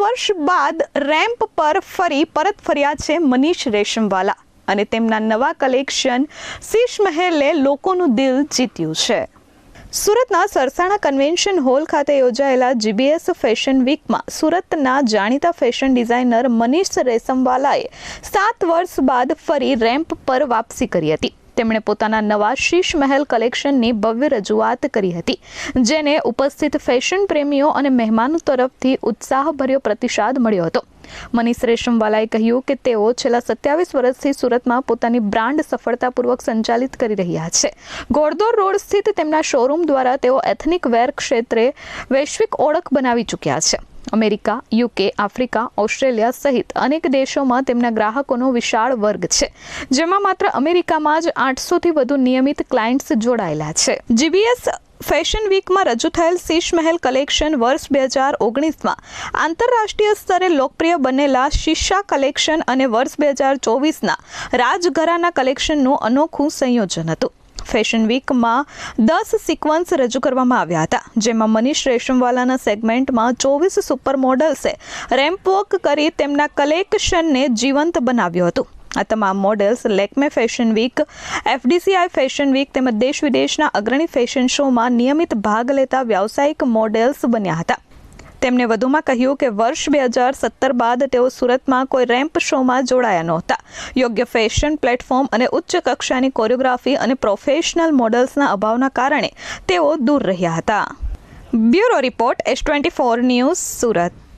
વર્ષ બાદ રેમ્પ પર પરત ફર્યા છે મનીષ રેશમવાલા અને તેમના નવા કલેક્શન શીશ મહેલે લોકોનું દિલ જીત્યું છે। સુરતના સરસાણા કન્વેન્શન હોલ ખાતે યોજાયેલા જીબીએસ ફેશન વીકમાં સુરતના જાણીતા ફેશન ડિઝાઇનર મનીષ રેશમવાલાએ 7 વર્ષ બાદ ફરી રેમ્પ પર વાપસી કરી હતી। તેમણે પોતાના નવા શીશ મહેલ કલેક્શનની ભવ્ય રજૂઆત કરી હતી, જેને ઉપસ્થિત ફેશન પ્રેમીઓ અને મહેમાનો તરફથી ઉત્સાહભર્યો પ્રતિસાદ મળ્યો હતો। મનીષ રેશમવાલાએ કહ્યું કે તેઓ છેલ્લા 27 વર્ષથી સુરતમાં પોતાની બ્રાન્ડ સફળતાપૂર્વક સંચાલિત કરી રહ્યા છે। ગોળદોર રોડ સ્થિત તેમના શોરૂમ દ્વારા તેઓ એથનિક વેર ક્ષેત્રે વૈશ્વિક ઓળખ બનાવી ચૂક્યા છે। અમેરિકા, યુકે, આફ્રિકા, ઓસ્ટ્રેલિયા સહિત અનેક દેશોમાં તેમના ગ્રાહકોનો વિશાળ વર્ગ છે, જેમાં માત્ર અમેરિકામાં જ 800થી વધુ નિયમિત ક્લાયન્ટ્સ જોડાયેલા છે। જીબીએસ ફેશન વીકમાં રજૂ થયેલ શીશ મહેલ કલેક્શન વર્ષ 2019માં આંતરરાષ્ટ્રીય સ્તરે લોકપ્રિય બનેલા શીશા કલેક્શન અને વર્ષ 2024ના રાજઘરાના કલેક્શનનું અનોખું સંયોજન હતું। ફેશન વીકમાં 10 સિક્વન્સ રજૂ કરવામાં આવ્યા હતા, જેમાં મનીષ રેશમવાલાના સેગમેન્ટમાં 24 સુપર મોડલ્સે રેમ્પ વોક કરી તેમના કલેક્શનને જીવંત બનાવ્યું હતું। આ તમામ models Lakme fashion week, FDCI fashion week તેમજ દેશ વિદેશના અગ્રણી ફેશન શોમાં નિયમિત ભાગ લેતા વ્યાવસાયિક મોડેલ્સ બન્યા હતા। તેમણે વધુમાં કહ્યું કે વર્ષ 2017 બાદ તેઓ સુરતમાં કોઈ રેમ્પ શોમાં જોડાયા નહોતા। યોગ્ય ફેશન પ્લેટફોર્મ અને ઉચ્ચ કક્ષાની કોરિયોગ્રાફી અને પ્રોફેશનલ મોડલ્સના અભાવના કારણે તેઓ દૂર રહ્યા હતા। Bureau report S24 news, Surat.